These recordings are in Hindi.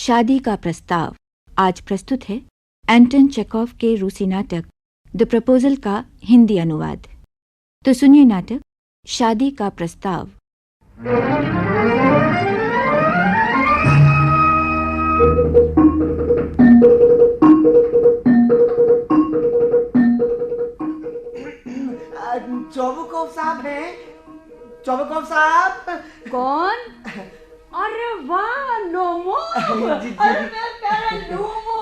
शादी का प्रस्ताव आज प्रस्तुत है एंटन चेखोव के रूसी नाटक द प्रपोजल का हिंदी अनुवाद। तो सुनिए नाटक शादी का प्रस्ताव। चौबुकोव साहब हैं? चौबुकोव साहब? कौन? अरे वाह लोमो। जी। अरे मेरे प्यारे लोमो।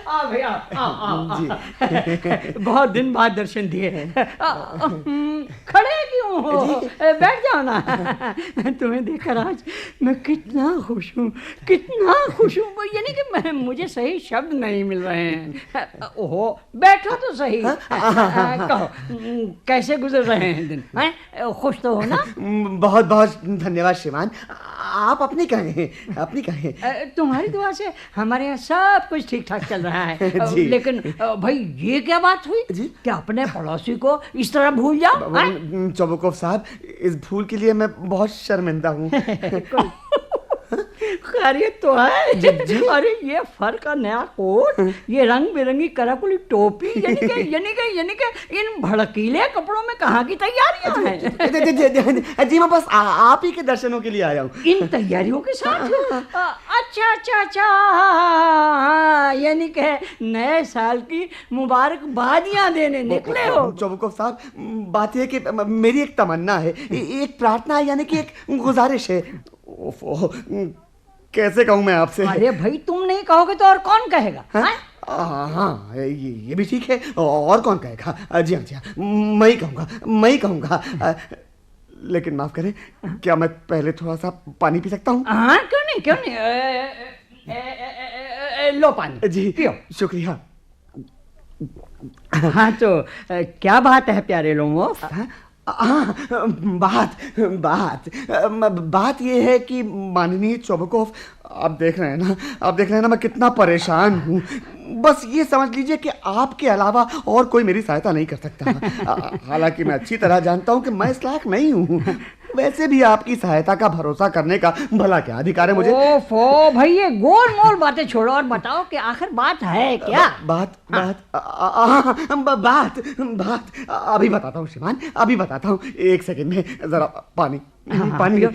आ भैया आओ। जी। बहुत दिन बाद दर्शन दिए। खड़े क्यों हो? बैठ जाओ ना। तुम्हें देखकर आज मैं कितना खुश हूँ, कितना खुश हूँ। यानी कि मुझे सही शब्द नहीं मिल रहे हैं। ओहो बैठो तो सही। कहो कैसे गुजर रहे हैं दिन? हैं खुश तो हो ना? बहुत बहुत धन्यवाद श्रीमान। आप अपनी कहें। तुम्हारी दुआ से हमारे यहाँ सब कुछ ठीक ठाक चल रहा है। जी। लेकिन भाई ये क्या बात हुई जी? कि अपने पड़ोसी को इस तरह भूल जाओ? चौबुकोव साहब, इस भूल के लिए मैं बहुत शर्मिंदा हूँ। खैरियत तो है? जी। अरे ये फर का नया कोट, ये रंग बिरंगी कराकुली टोपी, यानी कि इन भड़कीले कपड़ों में कहाँ की तैयारियां हैं? जी मैं बस आप ही के दर्शनों के लिए आया हूँ। इन तैयारियों के साथ? अच्छा, यानी कि नए साल की मुबारकबादियां देने निकले हो? चौबुकोव साहब, बात यह है कि मेरी एक तमन्ना है, एक प्रार्थना है, यानी कि एक गुजारिश है। ओफो, कैसे कहूँ मैं आपसे? अरे भाई तुम नहीं कहोगे तो और कौन कहेगा? हाँ, ये भी ठीक है, और कौन कहेगा? जी हाँ, मैं ही कहूँगा। लेकिन माफ करें, क्या मैं पहले थोड़ा सा पानी पी सकता हूँ? हाँ क्यों नहीं। लो पानी जी पियो। शुक्रिया। हाँ तो क्या बात है प्यारे लोगों? हाँ, बात ये है कि माननीय चौबुकोव, आप देख रहे हैं ना मैं कितना परेशान हूँ। बस ये समझ लीजिए कि आपके अलावा और कोई मेरी सहायता नहीं कर सकता। हालांकि मैं अच्छी तरह जानता हूँ कि मैं इस लायक नहीं हूँ। वैसे भी आपकी सहायता का भरोसा करने का भला क्या अधिकार है मुझे? ओफो भाई, ये गोल मोल बातें छोड़ो और बताओ कि आखिर बात है क्या? बात अभी बताता हूँ श्रीमान, अभी बताता हूँ। एक सेकंड में जरा पानी। पियो।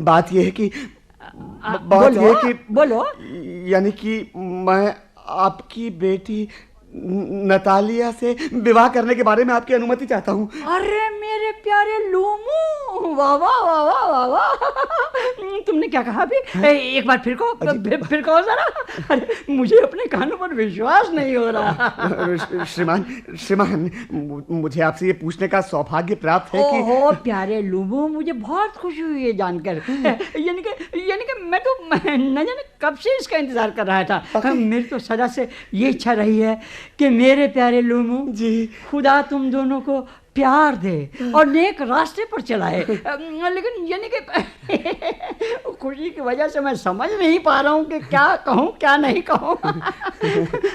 बात यह है कि बोलो। यानी कि मैं आपकी बेटी नतालिया से विवाह करने के बारे में आपकी अनुमति चाहता हूँ। अरे मेरे प्यारे लूमू, वाह। तुमने क्या कहा अभी? एक बार फिर कहो जरा। अरे मुझे अपने कानों पर विश्वास नहीं हो रहा। श्रीमान, मुझे आपसे ये पूछने का सौभाग्य प्राप्त है कि ओहो प्यारे लूमू, मुझे बहुत खुशी हुई है जानकर। यानी कि मैं तो न जाने कब से इसका इंतजार कर रहा था। मेरी तो सदा से ये इच्छा रही है कि मेरे प्यारे लूमू जी, खुदा तुम दोनों को प्यार दे और नेक रास्ते पर चलाए। लेकिन यानी कि खुशी की वजह से मैं समझ नहीं पा रहा हूँ कि क्या कहूँ क्या नहीं कहूँ।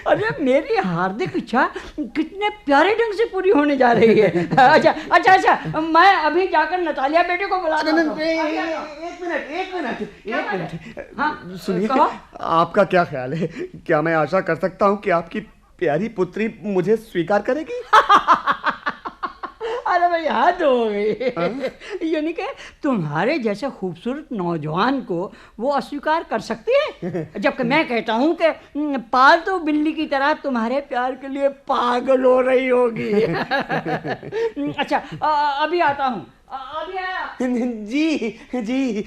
अरे मेरी हार्दिक इच्छा कितने प्यारे ढंग से पूरी होने जा रही है। अच्छा, मैं अभी जाकर नतालिया बेटे को बुला रहा हूँ। एक मिनट। हाँ सुनिए, कहो। आपका क्या ख्याल है? क्या मैं आशा कर सकता हूँ कि आपकी प्यारी पुत्री मुझे स्वीकार करेगी? अरे भाई हद हो गई। यानी कि तुम्हारे जैसे खूबसूरत नौजवान को वो अस्वीकार कर सकती है, जबकि मैं कहता हूँ कि पालतू बिल्ली की तरह तुम्हारे प्यार के लिए पागल हो रही होगी। अच्छा अभी आता हूँ, अभी आया। जी।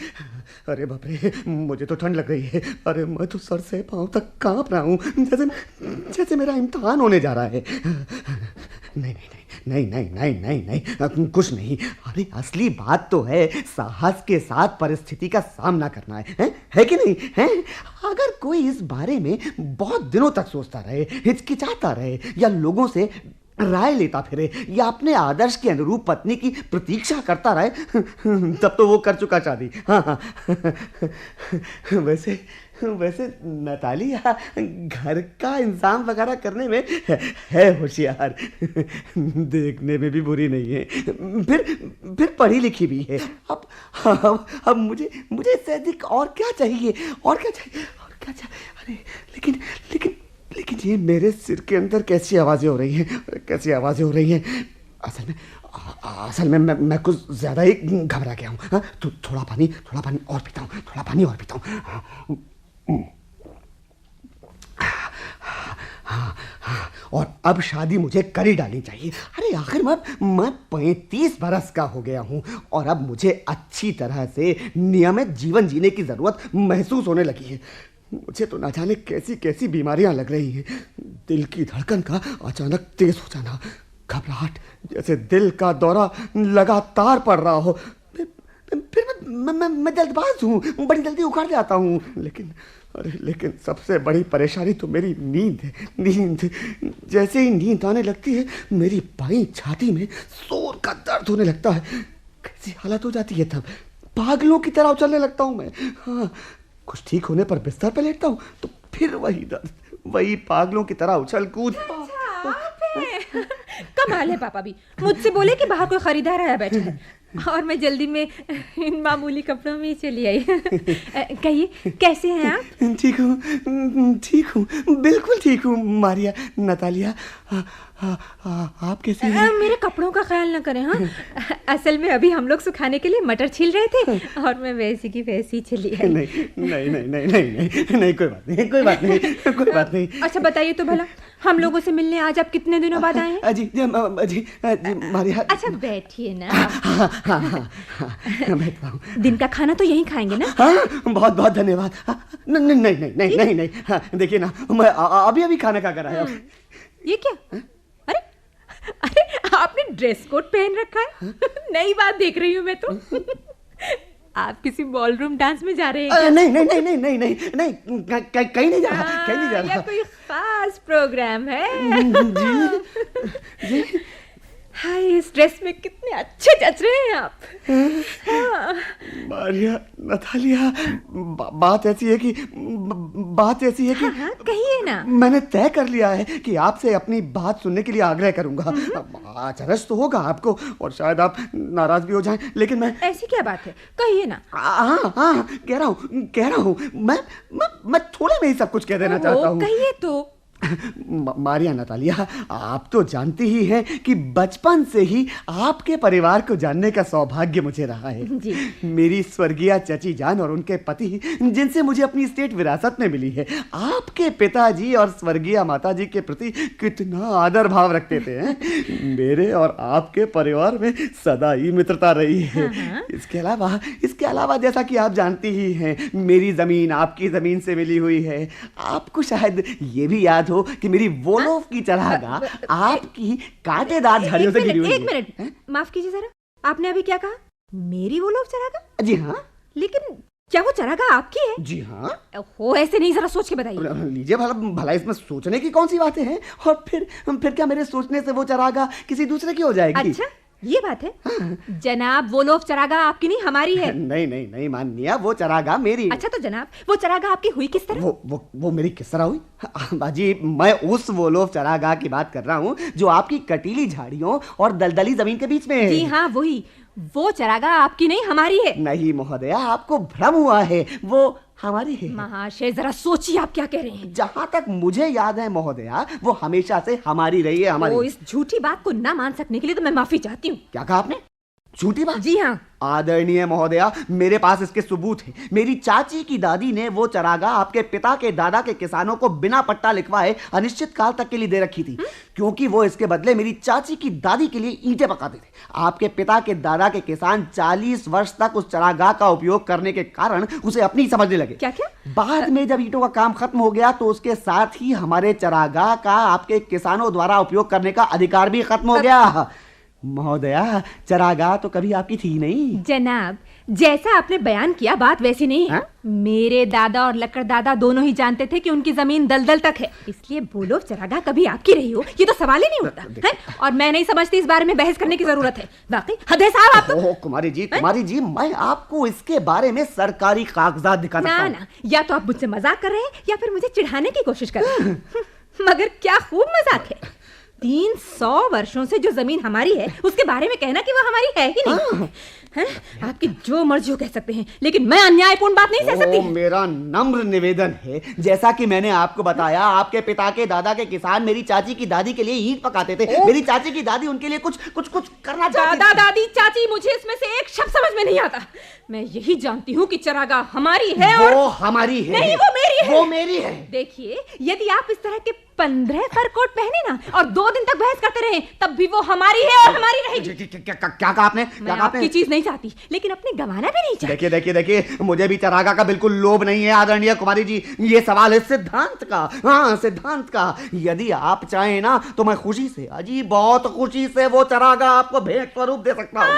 अरे बाप रे, मुझे तो ठंड लग रही है। अरे मैं तो सर से पांव तक कांप रहा हूँ, जैसे मेरा इम्तिहान होने जा रहा है। नहीं, कुछ नहीं। अरे असली बात तो है साहस के साथ परिस्थिति का सामना करना है कि नहीं है? अगर कोई इस बारे में बहुत दिनों तक सोचता रहे, हिचकिचाता रहे या लोगों से राय लेता फिरे या अपने आदर्श के अनुरूप पत्नी की प्रतीक्षा करता रहे, तब तो वो कर चुका शादी। हाँ। वैसे वैसे नतालिया घर का इंतजाम वगैरह करने में है होशियार, देखने में भी बुरी नहीं है, फिर पढ़ी लिखी भी है। अब मुझे इससे अधिक और क्या चाहिए, और क्या चाहिए। अरे लेकिन ये मेरे सिर के अंदर कैसी आवाजें हो रही हैं। असल में मैं कुछ ज्यादा ही घबरा गया हूँ। हाँ, तो थोड़ा पानी और पीता हूँ। और अब शादी मुझे कर ही डालनी चाहिए। अरे आखिर मैं 35 बरस का हो गया हूँ और अब मुझे अच्छी तरह से नियमित जीवन जीने की जरूरत महसूस होने लगी है। मुझे तो ना जाने कैसी कैसी बीमारियां लग रही हैं। दिल की धड़कन का अचानक तेज हो जाना, घबराहट, जैसे दिल का दौरा लगातार पड़ रहा हो। फिर मैं जल्दबाज हूँ, बड़ी जल्दी उखड़ जाता हूँ। लेकिन सबसे बड़ी परेशानी तो मेरी नींद है। नींद जैसे ही नींद आने लगती है, मेरी बाईं छाती में जोर का दर्द होने लगता है। कैसी हालत हो जाती है तब, पागलों की तरह उछलने लगता हूँ मैं। हाँ, कुछ ठीक होने पर बिस्तर पर लेटता हूँ तो फिर वही दर्द, वही पागलों की तरह उछल कूद। कमाल है, पापा भी मुझसे बोले कि बाहर कोई खरीदार आया बैठा है और मैं जल्दी में इन मामूली कपड़ों में ही चली आई। कहिए, कैसे हैं आप? ठीक हूँ, बिल्कुल ठीक हूँ मारिया, नतालिया। आप कैसे हैं? मेरे कपड़ों का ख्याल न करें। हाँ, असल में अभी हम लोग सुखाने के लिए मटर छील रहे थे और मैं वैसी की वैसी चली आई। नहीं, कोई बात नहीं। अच्छा बताइए तो भला, हम लोगों से मिलने आज आप कितने दिनों बाद आए हैं? जी मारिया। अच्छा बैठिए ना। हाँ, बैठ रहा हूँ। दिन का खाना तो यहीं खाएंगे ना? हाँ, बहुत बहुत धन्यवाद। नहीं। हाँ, देखिए ना, मैं अभी खाना खा कर आया। ये क्या? अरे आपने ड्रेस कोट पहन रखा है। नई बात देख रही हूँ मैं तो। आप किसी बॉलरूम डांस में जा रहे हैं? नहीं, कहीं नहीं जा रहा। या कोई खास प्रोग्राम है? जी। हाय, इस ड्रेस में कितने अच्छे जच रहे हैं आप। हाँ। मारिया, नतालिया, बात ऐसी है कि हाँ, कहिए ना। मैंने तय कर लिया है कि आपसे अपनी बात सुनने के लिए आग्रह करूंगा। अचरज तो होगा आपको और शायद आप नाराज भी हो जाएं, लेकिन मैं। ऐसी क्या बात है, कहिए ना। हाँ, कह रहा हूँ। मैं थोड़े में ही सब कुछ कह देना चाहता हूँ। कहिए तो। मारिया, नतालिया, आप तो जानती ही हैं कि बचपन से ही आपके परिवार को जानने का सौभाग्य मुझे रहा है जी। मेरी स्वर्गीय चची जान और उनके पति, जिनसे मुझे अपनी स्टेट विरासत में मिली है, आपके पिताजी और स्वर्गीय माताजी के प्रति कितना आदर भाव रखते थे। मेरे और आपके परिवार में सदा ही मित्रता रही है। इसके अलावा जैसा कि आप जानती ही हैं, मेरी जमीन आपकी जमीन से मिली हुई है। आपको शायद ये भी याद हो कि मेरी वोलोफ की चरागाह आपकी कांटेदार झाड़ियों से घिरी हुई है। एक मिनट, माफ कीजिए जरा, आपने अभी क्या कहा? मेरी वोलोफ चरागाह? जी हाँ। लेकिन क्या वो चरागाह आपकी है? जी हाँ। हो, ऐसे नहीं, जरा सोच के बताइए। लीजिए, भला इसमें सोचने की कौन सी बातें हैं? और फिर क्या मेरे सोचने से वो चरागाह किसी दूसरे की हो जाएगी? अच्छा, ये बात है। जनाब, वो लोग चरागाह आपकी नहीं, हमारी है। नहीं माननीय, वो चरागाह मेरी। अच्छा तो जनाब, वो चरागाह आपकी हुई किस तरह? वो मेरी किस तरह हुई? बाजी, मैं उस वोलोफ चरागाह की बात कर रहा हूँ जो आपकी कटीली झाड़ियों और दलदली जमीन के बीच में है। जी हाँ, वही। वो चरागाह आपकी नहीं, हमारी है। नहीं महोदया, आपको भ्रम हुआ है, वो हमारी है। महाशय, जरा सोचिए आप क्या कह रहे हैं। जहाँ तक मुझे याद है महोदया, वो हमेशा से हमारी रही है। हमारी। इस झूठी बात को ना मान सकने के लिए तो मैं माफी चाहती हूँ। क्या कहा आपने? झूठी बात? जी हाँ। आदरणीय महोदया, मेरे पास इसके सबूत हैं। मेरी चाची की दादी ने वो चरागाह आपके पिता के दादा के किसानों को बिना पट्टा लिखवाए अनिश्चित काल तक के लिए दे रखी थी, क्योंकि वो इसके बदले मेरी चाची की दादी के लिए ईंटें पकाते थे। आपके पिता के दादा के किसान 40 वर्ष तक उस चरागाह का उपयोग करने के कारण उसे अपनी समझने लगे। क्या? बाद में जब ईंटों का काम खत्म हो गया तो उसके साथ ही हमारे चरागाह का आपके किसानों द्वारा उपयोग करने का अधिकार भी खत्म हो गया। महोदया, चरागाह तो कभी आपकी थी नहीं। जनाब, जैसा आपने बयान किया बात वैसी नहीं है। मेरे दादा और लक्कड़ दादा दोनों ही जानते थे कि उनकी जमीन दलदल तक है, इसलिए बोलो चरागाह कभी आपकी रही हो ये तो सवाल ही नहीं होता है। और मैं नहीं समझती इस बारे में बहस करने की जरूरत है। वाकई हद है साहब आप तो। कुमारी जी मैं आपको इसके बारे में सरकारी कागजात दिखा सकता हूं। ना, या तो आप मुझसे मजाक कर रहे हैं या फिर मुझे चिढ़ाने की कोशिश कर रहे हैं। मगर क्या खूब मजाक है। 300 वर्षों से जो जमीन हमारी है उसके बारे में कहना कि वो हमारी है ही नहीं। हैं? आपकी जो मर्जी हो कह सकते हैं, लेकिन मैं अन्यायपूर्ण बात नहीं सह सकती। मेरा नम्र निवेदन है, जैसा कि मैंने आपको बताया, आपके पिता के दादा के किसान मेरी चाची की दादी के लिए ईंट पकाते थे। मेरी चाची की दादी उनके लिए कुछ करना चाहती थी। दादा दादी चाची, मुझे इसमें से एक शब्द समझ में नहीं आता। मैं यही जानती हूँ कि चरागाह हमारी है और वो हमारी है। नहीं, वो मेरी है। वो मेरी है। देखिए, यदि आप इस तरह के 15 फर कोट पहने ना और 2 दिन तक बहस करते रहे, तब भी वो हमारी है और हमारी रहेगी। क्या कहा आपने? मैं आपकी चीज नहीं चाहती, लेकिन अपने गंवाना भी नहीं चाहती। देखिए, मुझे भी चरागाह का बिल्कुल लोभ नहीं है आदरणीय कुमारी जी। ये सवाल है सिद्धांत का। हाँ, सिद्धांत का। यदि आप चाहें ना तो मैं खुशी से, अजी बहुत खुशी से वो चरागाह आपको भेंट स्वरूप दे सकता हूँ।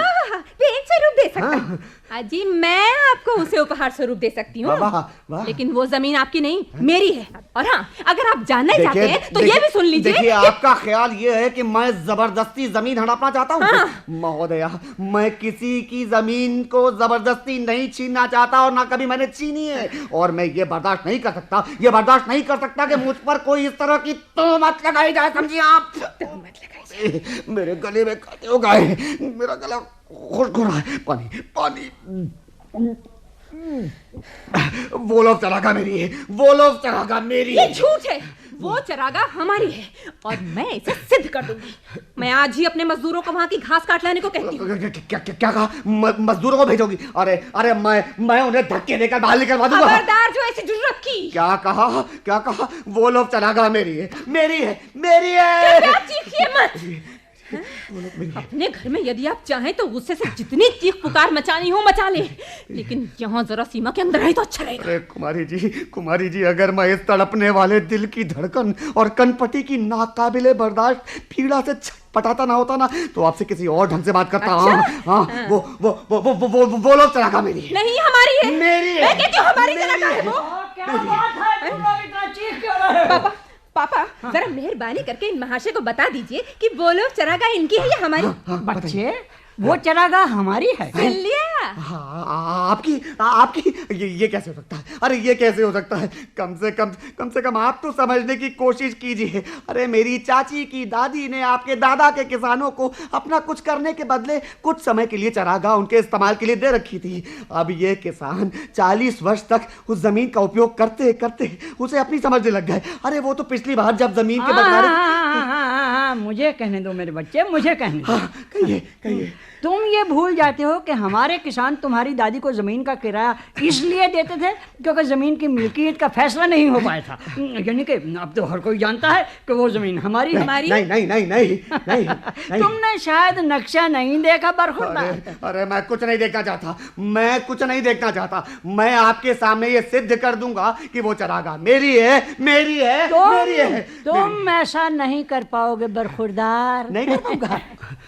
भेंट स्वरूप दे सकता हूँ? अजी मैं आपको उसे उपहार स्वरूप दे सकती हूँ, लेकिन वो जमीन आपकी नहीं, मेरी है। और हाँ, अगर आप जानना ही चाहते हैं तो ये भी सुन लीजिए। देखिए, आपका ख्याल ये है कि मैं जबरदस्ती जमीन हड़पना चाहता हूँ। महोदया, मैं किसी की जमीन को जबरदस्ती नहीं छीनना चाहता और ना कभी मैंने छीनी है। और मैं ये बर्दाश्त नहीं कर सकता कि मुझ पर कोई इस तरह की तोहमत लगाई जाए। समझिए आप? तोहमत लगाई। मेरे गले में कांटे हो गए, मेरा गला खुश्क हो रहा है। पानी। वो लोग चरागाह मेरी है। ये झूठ है। वो चरागाह हमारी है और मैं इसे सिद्ध कर दूंगी। मैं आज ही अपने मजदूरों को वहां की घास काट लाने को कहती हूँ। क्या कहा? मजदूरों को भेजोगी? अरे मैं उन्हें धक्के देकर बाहर निकलवा दूंगा। खबरदार जो ऐसी जुर्रत की। क्या कहा? वो लोग चरागाह मेरी है। चीखिए मत। अपने घर में यदि आप चाहें तो गुस्से से जितनी चीख पुकार मचानी हो मचा ले, लेकिन यहाँ जरा सीमा के अंदर रहे तो अच्छा रहेगा। अरे कुमारी जी, अगर मैं इस तड़पने वाले दिल की धड़कन और कनपटी की नाकाबिले बर्दाश्त पीड़ा से छटपटाता ना होता ना, तो आपसे किसी और ढंग से बात करता। हाँ, वो लोग चरागाह मेरी है। नहीं, हमारी है। मेरी है। मैं कहती हूँ हमारी चरागाह है वो। क्या बात है? तुम लोग इतना चीख क्यों रहे हो? पापा, जरा मेहरबानी करके इन महाशय को बता दीजिए कि वो लोग चरागाह इनकी है या हमारी? बच्चे, वो चरागाह हमारी है। हाँ, आपकी ये कैसे हो सकता है? अरे ये कैसे हो सकता है? कम से कम आप तो समझने की कोशिश कीजिए। अरे मेरी चाची की दादी ने आपके दादा के किसानों को अपना कुछ करने के बदले कुछ समय के लिए चरागाह उनके इस्तेमाल के लिए दे रखी थी। अब ये किसान 40 वर्ष तक उस जमीन का उपयोग करते करते उसे अपनी समझने लग गए। अरे वो तो पिछली बार जब जमीन के बंटवारे। मुझे कहने दो मेरे बच्चे, मुझे कहने दो। कहिए। तुम ये भूल जाते हो कि हमारे किसान तुम्हारी दादी को जमीन का किराया इसलिए देते थे क्योंकि जमीन की मिल्कियत का फैसला नहीं हो पाया था। यानी कि अब तो हर कोई जानता है कि वो जमीन हमारी है। नहीं। तुमने शायद नक्शा नहीं देखा बरखुरदार। अरे मैं कुछ नहीं देखना चाहता। मैं आपके सामने ये सिद्ध कर दूंगा कि वो चरागाह मेरी है। तुम ऐसा नहीं कर पाओगे बरखुरदार। नहीं कर पाऊंगा।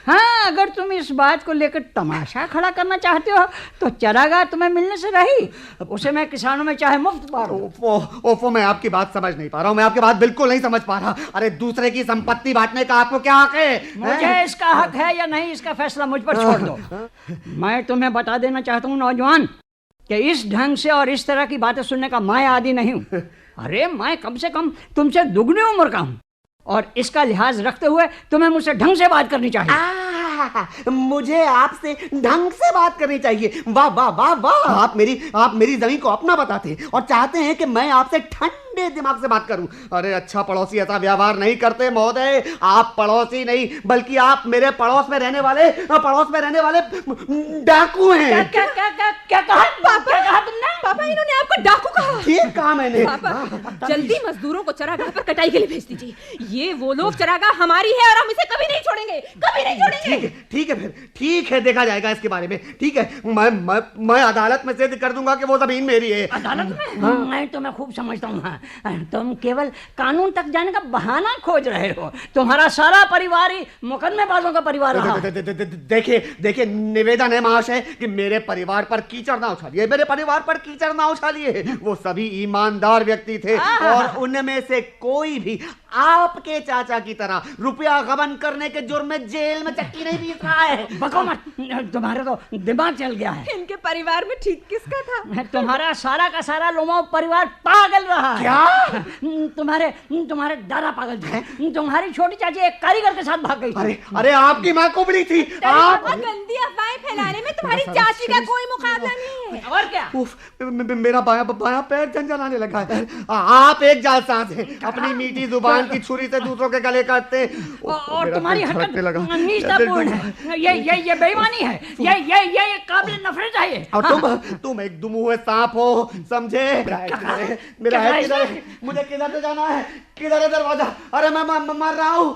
हाँ, अगर तुम इस बात को लेकर तमाशा खड़ा करना चाहते हो तो चरागाह तुम्हें मिलने से रही, उसे मैं किसानों में चाहे मुफ्त बांटूं। ओफो, मैं आपकी बात समझ नहीं पा रहा हूँ। मैं आपकी बात बिल्कुल नहीं समझ पा रहा। अरे दूसरे की संपत्ति बांटने का आपको क्या हक है? मुझे इसका हक है या नहीं, इसका फैसला मुझ पर छोड़ दो। मैं तुम्हें बता देना चाहता हूँ नौजवान कि इस ढंग से और इस तरह की बातें सुनने का मैं आदी नहीं हूँ। अरे मैं कम से कम तुमसे दुगनी उम्र का हूँ और इसका लिहाज रखते हुए तुम्हें मुझसे ढंग से बात करनी चाहिए। मुझे आपसे ढंग से बात करनी चाहिए। वाह। आप मेरी जमीन को अपना बताते हैं और चाहते हैं कि मैं आपसे ठंडे दिमाग से बात करूं। अरे अच्छा पड़ोसी ऐसा व्यवहार नहीं करते महोदय। आप पड़ोसी नहीं बल्कि आप मेरे पड़ोस में रहने वाले डाकू हैं। क्या कहा तुमने? पापा, इन्होंने आपको डाकू कहा? ठीक कहा मैंने। पापा जल्दी मजदूरों को चरागाह पर कटाई के लिए भेज दीजिए। ये वो लोग चरागाह हमारी है और हम इसे कभी नहीं छोड़ेंगे, कभी नहीं छोड़ेंगे। ठीक है फिर, ठीक है, देखा जाएगा इसके बारे में। ठीक है, मैं अदालत में सिद्ध कर दूंगा कि वो जमीन मेरी है। अदालत में? मैं तुम्हें खूब समझता हूँ। तुम केवल कानून तक जाने का बहाना खोज रहे हो। तुम्हारा सारा परिवार ही मुकदमेबाजों का परिवार रहा। देखिए निवेदन है महाशय कि मेरे परिवार पर कीचड़ ना उछालिए, मेरे परिवार पर कीचड़ ना उछालिए। वो सभी ईमानदार व्यक्ति थे और उनमें से कोई भी आपके चाचा की तरह रुपया गबन करने के जुर्म में जेल में चक्की नहीं पीस रहा है। बको मत, तुम्हारा तो दिमाग चल गया है। इनके परिवार में ठीक किसका था? तुम्हारा सारा का सारा लोमो परिवार पागल रहा है। क्या? तुम्हारे दादा पागल थे। तुम्हारी छोटी चाची एक कारीगर के साथ भाग गई। अरे आपकी माँ कुबड़ी थी। आप गंदी अफवाहें फैलाने में तुम्हारी चाची का कोई मुकाबला नहीं है। और क्या? मेरा बायां पैर झंझनाने लगा है। आप एक जालसाज हैं, अपनी मीठी जुबान की छुरी से दूसरों के गले काटते हैं। और तुम्हारी हरकत निष्ठापूर्ण है। ये बेईमानी है। ये काबिल नफरत है ये। और तुम एक दुम हुए सांप हो, समझे? मेरा है किधर? मुझे किधर से जाना है? किधर है दरवाजा? अरे मैं मर रहा हूँ।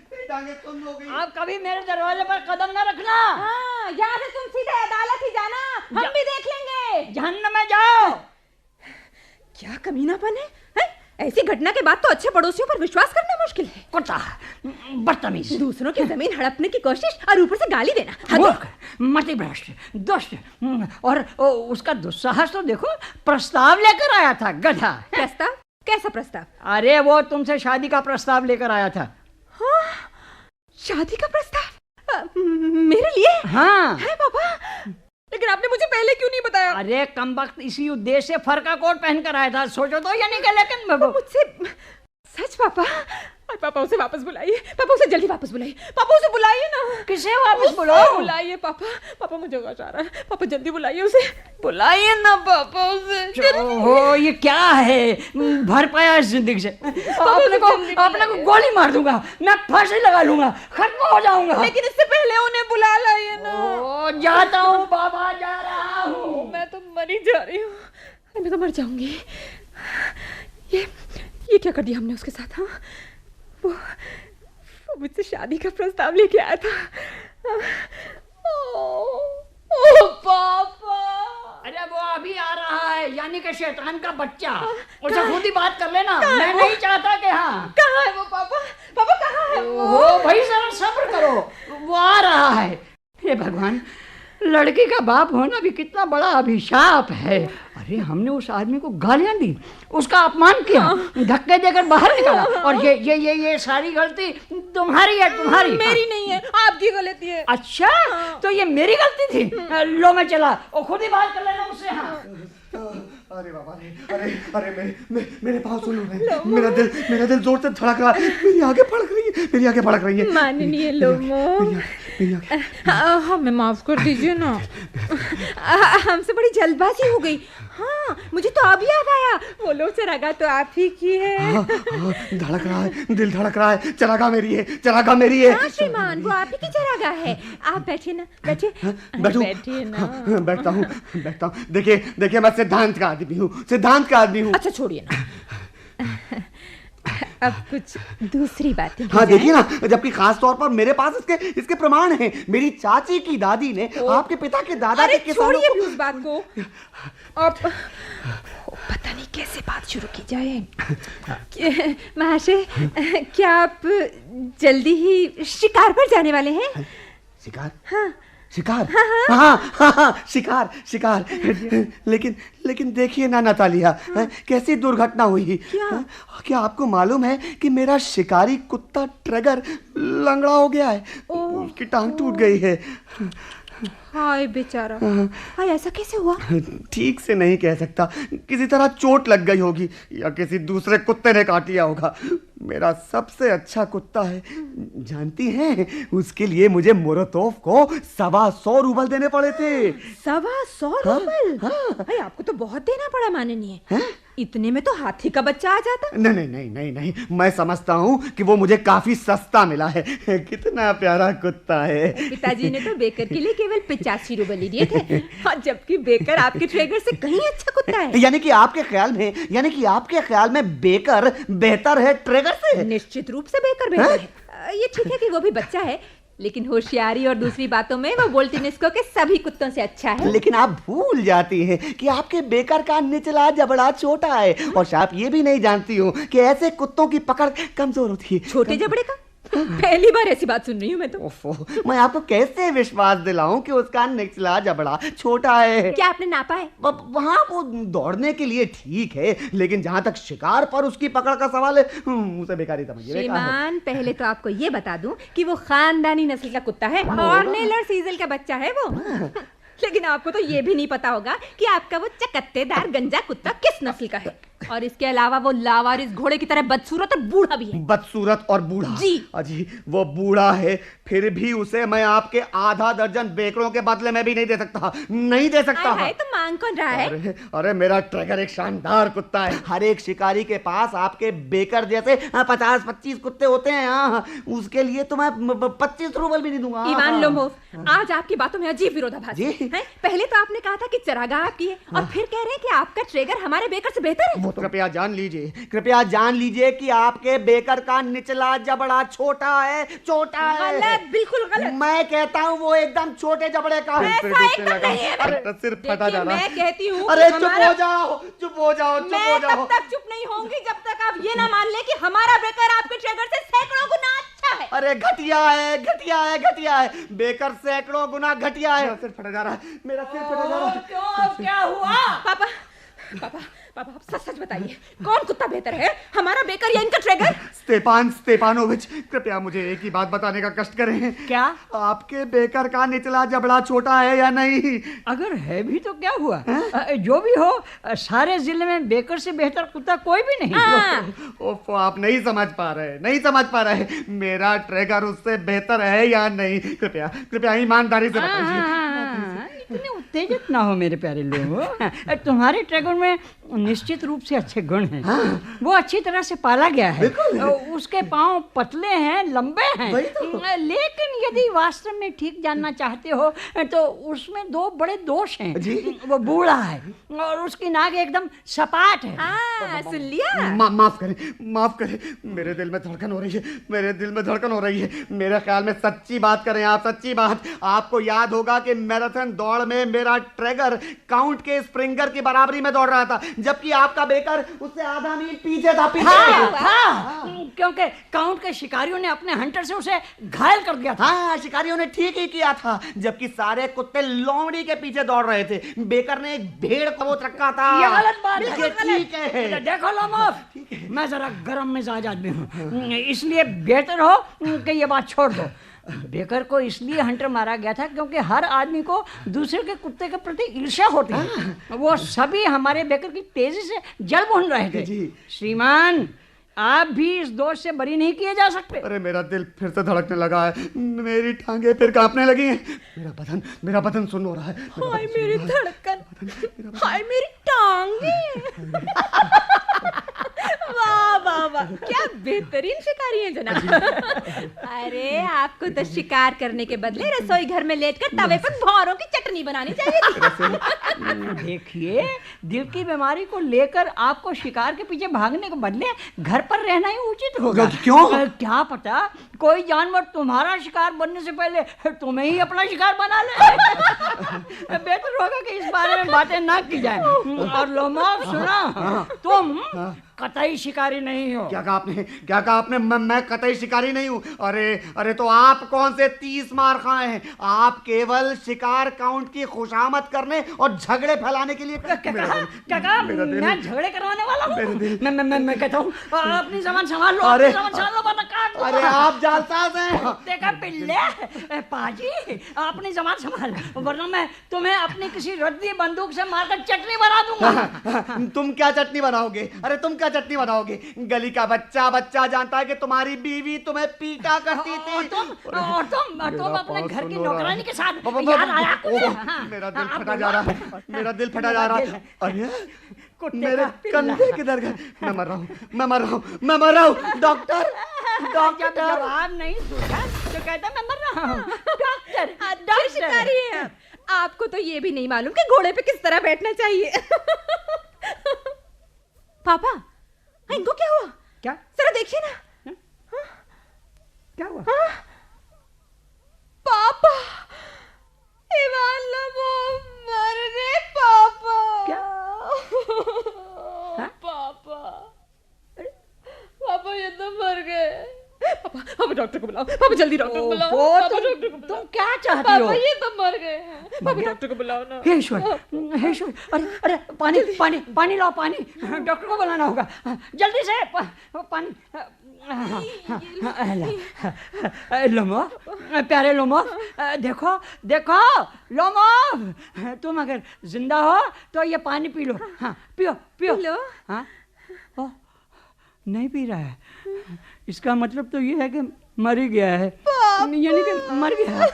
मेरी टांगे सुन हो गई। आप कभी मेरे दरवाजे पर कदम न रखना। हाँ, यहाँ से तुम सीधे अदालत ही जाना, हम भी देख लेंगे। जहन्नम में जाओ। क्या कमीनापन है? ऐसी घटना के बाद तो अच्छे पड़ोसियों पर विश्वास करना मुश्किल है। कुत्ता, बदतमीज, दूसरों की जमीन हड़पने की कोशिश और ऊपर से गाली देना। मतिभ्रष्ट, दुष्ट। और उसका दुस्साहस तो देखो, प्रस्ताव लेकर आया था, गधा। प्रस्ताव? कैसा प्रस्ताव? अरे वो तुमसे शादी का प्रस्ताव लेकर आया था। हाँ, शादी का प्रस्ताव मेरे लिए? हाँ है पापा, लेकिन आपने मुझे पहले क्यों नहीं बताया? अरे कमबख्त, इसी उद्देश्य से फर का कोट पहनकर आया था। सोचो तो या नहीं कि लेकिन मुझसे सच पापा? और पापा उसे वापस बुलाइए, पापा उसे जल्दी वापस बुलाइए, पापा उसे बुलाइए ना। किसे वापस बुलाओ? बुलाइए पापा मुझे गुस्सा आ रहा है। पापा जल्दी बुलाइए उसे, बुलाइए ना पापा उसे। ओहो, ये क्या है? भर पाया इस जिंदगी से। आपने को गोली मार दूंगा, मैं फांसी लगा लूंगा, खत्म हो जाऊंगा। लेकिन इससे पहले उन्हें बुला लाइए ना। ओ, जाता हूँ बाबा, जा रहा हूँ। मैं तो मरी जा रही हूँ, मैं तो मर जाऊंगी। ये क्या कर दिया हमने उसके साथ? हाँ, वो मुझसे शादी का प्रस्ताव लेके आया था। ओ पापा! अरे वो अभी आ रहा है, यानी कि शैतान का बच्चा। उसे खुद ही बात कर लेना। मैं नहीं चाहता कि हाँ। कहाँ है वो पापा? पापा कहाँ है वो? भाई जरा सब्र करो, वो आ रहा है। हे भगवान, लड़की का बाप होना भी कितना बड़ा अभिशाप है। अरे हमने उस आदमी को गालियां दी, उसका अपमान किया, धक्के देकर बाहर निकाला, और ये सारी गलती तुम्हारी है। तुम्हारी? मेरी नहीं है, आपकी गलती है। अच्छा, तो ये मेरी गलती थी। लो मैं चला, और खुद ही बात कर लेना उससे। हाँ। अरे बाबा रे, अरे मेरे पाँव सुन लो। मेरा दिल जोर से धड़क रहा है। मेरी आंखें फड़क रही है। माननीय लोमो, हमें माफ कर दीजिए ना। हमसे बड़ी जल्दबाजी हो गई। हाँ, मुझे तो अब याद आया, वो लोग चरागाह तो आप ही की है। हाँ, धड़क रहा है, दिल धड़क रहा है। चरागाह मेरी है। हाँ श्रीमान, वो आप ही की चरागाह है। आप बैठिए ना, बैठिए ना। बैठता हूँ। देखिए मैं सिद्धांत का आदमी हूँ। अच्छा छोड़िए ना, अब कुछ दूसरी बातें। हाँ देखिए ना, जबकि खास तौर पर मेरे पास इसके प्रमाण हैं। मेरी चाची की दादी ने आपके पिता के दादा के किसानों को। उस बात को अब पता नहीं कैसे बात शुरू की जाए। महाशय, क्या आप जल्दी ही शिकार पर जाने वाले हैं? शिकार? हाँ। शिकार? हाँ, शिकार। लेकिन देखिए ना नतालिया, कैसी दुर्घटना हुई। क्या आपको मालूम है कि मेरा शिकारी कुत्ता ट्रैगर लंगड़ा हो गया है? उसकी टांग टूट गई है। हाय बेचारा। हाय, ऐसा कैसे हुआ? ठीक से नहीं कह सकता। किसी तरह चोट लग गई होगी या किसी दूसरे कुत्ते ने काट लिया होगा। मेरा सबसे अच्छा कुत्ता है, जानती हैं? उसके लिए मुझे मोरोतोव को 125 रूबल देने पड़े थे। 125 रूबल? हाँ। आपको तो बहुत देना पड़ा माननीय। इतने में तो हाथी का बच्चा आ जाता। नहीं नहीं नहीं नहीं नहीं, मैं समझता हूँ कि वो मुझे काफी सस्ता मिला है। कितना प्यारा कुत्ता है। पिताजी ने तो बेकर के लिए केवल 85 रूबल ही दिए थे, और जबकि बेकर आपके ट्रेगर से कहीं अच्छा कुत्ता है। यानी कि आपके ख्याल में बेकर बेहतर है ट्रेगर से? निश्चित रूप से बेकर बेहतर है। ये ठीक है कि वो भी बच्चा है, लेकिन होशियारी और दूसरी बातों में वो बोल्टिनिस्को के सभी कुत्तों से अच्छा है। लेकिन आप भूल जाती हैं कि आपके बेकर का निचला जबड़ा छोटा है, और आप ये भी नहीं जानती हो कि ऐसे कुत्तों की पकड़ कमजोर होती है। छोटे जबड़े का? पहली बार ऐसी बात सुन रही हूँ मैं तो। ओफो, मैं आपको कैसे विश्वास दिलाऊं कि उसका निचला जबड़ा छोटा है? क्या आपने नापा है? वहाँ वो दौड़ने के लिए ठीक है, लेकिन जहाँ तक शिकार पर उसकी पकड़ का सवाल है, उसे बेकार ही समझिए। श्रीमान, पहले तो आपको ये बता दूं कि वो खानदानी नस्ल का कुत्ता है और नेलर सीजल का बच्चा है वो। लेकिन आपको तो ये भी नहीं पता होगा कि आपका वो चकत्तेदार गंजा कुत्ता किस नस्ल का है, और इसके अलावा वो लावारिस घोड़े की तरह बदसूरत और बूढ़ा भी है। बदसूरत और बूढ़ा? जी। अजी, वो बूढ़ा है, फिर भी उसे मैं आपके आधा दर्जन बेकरों के बदले में भी नहीं दे सकता, नहीं दे सकता। है तो मांग कौन रहा है? अरे मेरा ट्रैगर एक शानदार कुत्ता है। हर एक शिकारी के पास आपके बेकर जैसे 50-25 कुत्ते होते हैं। हाँ, उसके लिए तो मैं 25 रूबल भी नहीं दूंगा। इवान लोमोव, आज आपकी बातों में अजीब विरोधाभास है। पहले तो आपने कहा था कि चरागाह आपकी है, और फिर कह रहे हैं कि आपका ट्रेगर हमारे बेकर से बेहतर है। वो तो कृपया जान लीजिए कि आपके बेकर का निचला जबड़ा छोटा है। गलत, बिल्कुल गलत। मैं कहता हूँ वो एकदम छोटे जबड़े का है। अरे सिर फटा जा रहा है। मैं कहती हूँ, अरे चुप हो जाओ। मैं तब तक चुप नहीं होंगी जब तक आप ये ना मान ले कि हमारा बेकर आपके ट्रेगर से सैकड़ों गुना अच्छा है। अरे घटिया है। बेकर सैकड़ों गुना घटिया है। सिर फटा जा रहा है, मेरा सिर फटा जा रहा है। क्यों, क्या हुआ? पापा आप सच बताइए, कौन कुत्ता बेहतर है, हमारा बेकर या इनका ट्रेगर? स्टेपानोविच, कृपया मुझे एक ही बात बताने का कष्ट करें। क्या? आपके बेकर का निचला जबड़ा छोटा है या नहीं? अगर है भी तो क्या हुआ? जो भी हो, सारे जिले में बेकर से बेहतर कुत्ता कोई भी नहीं। ओफो, आप नहीं समझ पा रहे। मेरा ट्रेगर उससे बेहतर है या नहीं? कृपया ईमानदारी से बताइए। इतने उत्तेजित ना हो मेरे प्यारे लोग। तुम्हारे ट्रैगर में निश्चित रूप से अच्छे गुण हैं। वो अच्छी तरह से पाला गया है। उसके पांव पतले हैं, लंबे हैं। लेकिन यदि वास्तव में ठीक जानना चाहते हो तो उसमें 2 बड़े दोष हैं। वो बूढ़ा है और उसकी नाक एकदम सपाट है। सुन लिया? माफ करें, मेरे दिल में धड़कन हो रही है। मेरे ख्याल में सच्ची बात करें आप, सच्ची बात। आपको याद होगा कि मैराथन दौड़ में मेरा ट्रैगर काउंट के स्प्रिंगर की बराबरी में दौड़ रहा था, जबकि आपका बेकर उससे आधा मील पीछे था। क्योंकि काउंट के शिकारियों ने अपने हंटर से उसे घायल कर दिया था। हाँ, शिकारियों ने ठीक ही किया था, जबकि सारे कुत्ते लोमड़ी के पीछे दौड़ रहे थे। बेकर ने एक भेड़ को रखा था। ये गलत बात है। ठीक है। देखो लोमोव, मैं जरा गर्म मिजाज आदमी हूँ, इसलिए बेहतर हो कि ये बात छोड़ दो। बेकर को इसलिए हंटर मारा गया था क्योंकि हर आदमी को दूसरे के कुत्ते के प्रति ईर्ष्या होती है। वो सभी हमारे बेकर की तेजी से जल भून रहे थे। श्रीमान, आप भी इस दोष से बरी नहीं किए जा सकते। अरे मेरा दिल फिर से धड़कने लगा है, मेरी टांगे फिर कांपने लगी हैं, मेरा बदन सुन्न हो रहा है। हाय मेरी धड़कन, हाय मेरी टांगे। वाह, क्या बेहतरीन शिकारी हैं जनाब। अरे आपको तो शिकार करने के बदले रसोई घर में लेटकर तवे पर भौरों की चटनी बनानी चाहिए थी। देखिए, दिल की बीमारी को लेकर आपको शिकार के पीछे भागने के बदले घर पर रहना ही उचित होगा। क्यों? क्या पता कोई जानवर तुम्हारा शिकार बनने से पहले तुम्हें ही अपना शिकार बना ले। बेहतर होगा कि इस बारे में बातें ना की जाए। और लोमोव, सुना, तुम कतई शिकारी नहीं हो। क्या कहा आपने? मैं कतई शिकारी नहीं हूँ। अरे तो आप कौन से 30 मार खाए हैं? आप केवल शिकार काउंट की खुशामद करने और झगड़े फैलाने के लिए। क्या कहा? मैं झगड़े करवाने वाला हूँ? मैं कहता हूँ अपनी ज़बान संभाल लो। वरना काट। अरे आप जालसाज हैं। देखा पिल्ले, पाजी, अपनी ज़बान संभाल, वरना मैं तुम्हें अपनी किसी रद्दी बंदूक से मारकर चटनी बना दूंगा। तुम क्या चटनी बनाओगे? चटनी बनाओगे? गली का बच्चा जानता है कि तुम्हारी बीवी तुम्हें पीटा करती थी। और तुम अपने घर की नौकरानी के साथ। याद आया? मेरा दिल फटा जा रहा है। अरे कुत्ते मेरे का पिल्ला। कंधे किधर गए? मैं मर रहा हूँ, मैं मर रहा हूँ, मैं मर रहा हूँ। डॉक्टर, जब डॉक्टर। जवाब नहीं सूझा तो कहता मैं मर रहा हूँ। डॉक्टर, अच्छे शिकारी हैं आप। आपको तो ये भी नहीं मालूम कि घोड़े पे किस तरह बैठना चाहिए। पापा, इनको क्या हुआ? क्या जरा देखिए ना। क्या हुआ? पापा, इवान लोबोव मर गए पापा। क्या? हाँ? पापा, पापा ये तो मर गए। पापा, पापा डॉक्टर को बुलाओ। पापा जल्दी डॉक्टर को बुलाओ। वो पापा डॉक्टर को तुम बुलाओ। क्या चाहती हो? पापा ये तो मर गए हैं। पापा डॉक्टर को बुलाओ ना। हे ईश्वर, हे ईश्वर, अरे अरे पानी पानी पानी लाओ, पानी। डॉक्टर को बुलाना होगा जल्दी से। पानी। लोमो, प्यारे लोमो, देखो देखो लोमो, तुम अगर जिंदा हो तो ये पानी पी लो। हाँ, पियो पियो। P low. हाँ, ओह, नहीं पी रहा है। इसका मतलब तो ये है कि मर ही गया है, यानी कि मर गया है।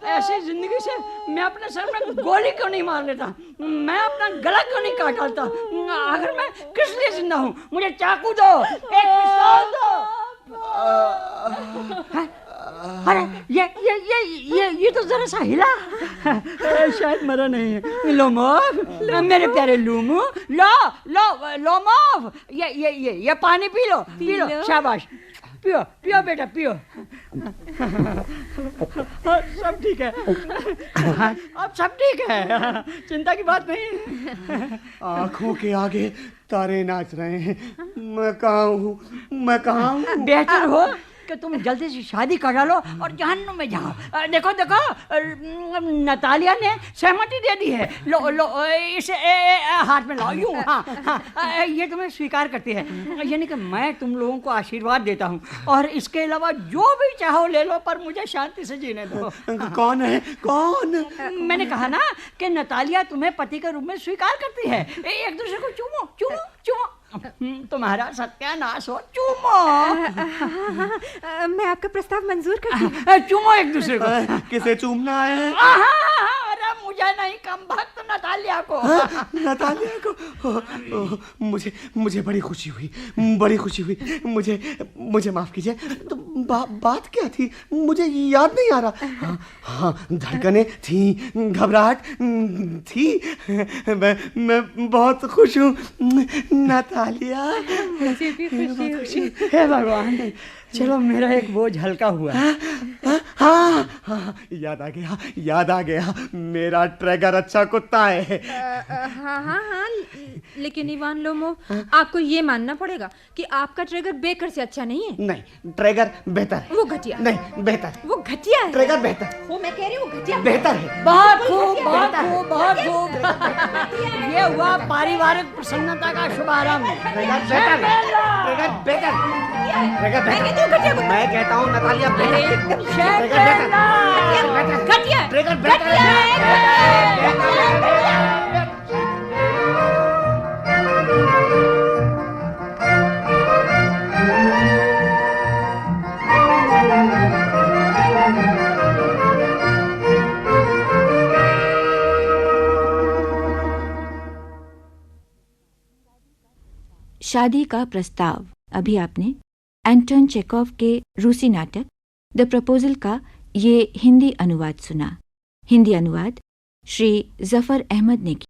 ऐसी जिंदगी से मैं अपने सर में गोली क्यों नहीं मार लेता? मैं अपना गला क्यों नहीं काट डालता? आखिर मैं किस लिए जिंदा हूँ? मुझे चाकू दो, एक पिस्तौल दो। अरे ये तो जरा सा हिला। शायद मरा नहीं है। लोमोव, मेरे प्यारे लूमू, लो लो लोमोव, ये पानी पी लो, पी लो। शाबाश, पियो पियो बेटा पियो। सब ठीक है, अब सब ठीक है, चिंता की बात नहीं। आंखों के आगे तारे नाच रहे हैं। मैं कहाँ हूँ, मैं कहाँ हूँ? बेहतर हो कि तुम जल्दी से शादी करा लो और जहन्नुम में जाओ। देखो देखो, नतालिया ने सहमति दे दी है। लो लो, इसे हाथ में लाओ, यूं। हाँ हाँ, ये तुम्हें स्वीकार करती है, यानी कि मैं तुम लोगों को आशीर्वाद देता हूँ, और इसके अलावा जो भी चाहो ले लो, पर मुझे शांति से जीने दो। कौन है, कौन? मैंने कहा ना कि नतालिया तुम्हें पति के रूप में स्वीकार करती है। एक दूसरे को चूमो चूमो चूमो। तुम्हारा सत्यानाश हो, चूमो। मैं आपका प्रस्ताव मंजूर करती हूँ। चूमो एक दूसरे को। किसे चूमना है? अरे मुझे नहीं, कम भक्त नतालिया को। नतालिया को? मुझे मुझे बड़ी खुशी हुई, बड़ी खुशी हुई। मुझे माफ कीजिए। तो बात क्या थी? मुझे याद नहीं आ रहा। हाँ हाँ, धड़कनें थी, घबराहट थी। मैं बहुत खुश हूँ नतालिया। मुझे भी खुशी हुई। हे भगवान, चलो मेरा एक बोझ हल्का हुआ। हाँ, याद आ गया, याद आ गया। मेरा ट्रैगर अच्छा कुत्ता है। हाँ हाँ हाँ, लेकिन इवान लोमोव, आपको ये मानना पड़ेगा कि आपका ट्रैगर बेकर से अच्छा नहीं है। नहीं, ट्रैगर बेहतर है। वो घटिया। नहीं, बेहतर। वो घटिया है। ट्रैगर बेहतर। वो मैं कह रही हूँ घटिया। बेहतर है। बहुत खूब, बहुत खूब, बहुत खूब। ये हुआ पारिवारिक प्रसन्नता का शुभारंभ। ट्रैगर बेहतर है। ट्रैगर बेहतर। ट्रैगर बेहतर। मैं कहता हूँ नतालिया बेहतर। ट्रैगर बेहतर। घटिया। ट्रैगर बेहतर। शादी का प्रस्ताव। अभी आपने एंटन चेखव के रूसी नाटक द प्रपोजल का ये हिंदी अनुवाद सुना। हिंदी अनुवाद श्री जफर अहमद ने किया।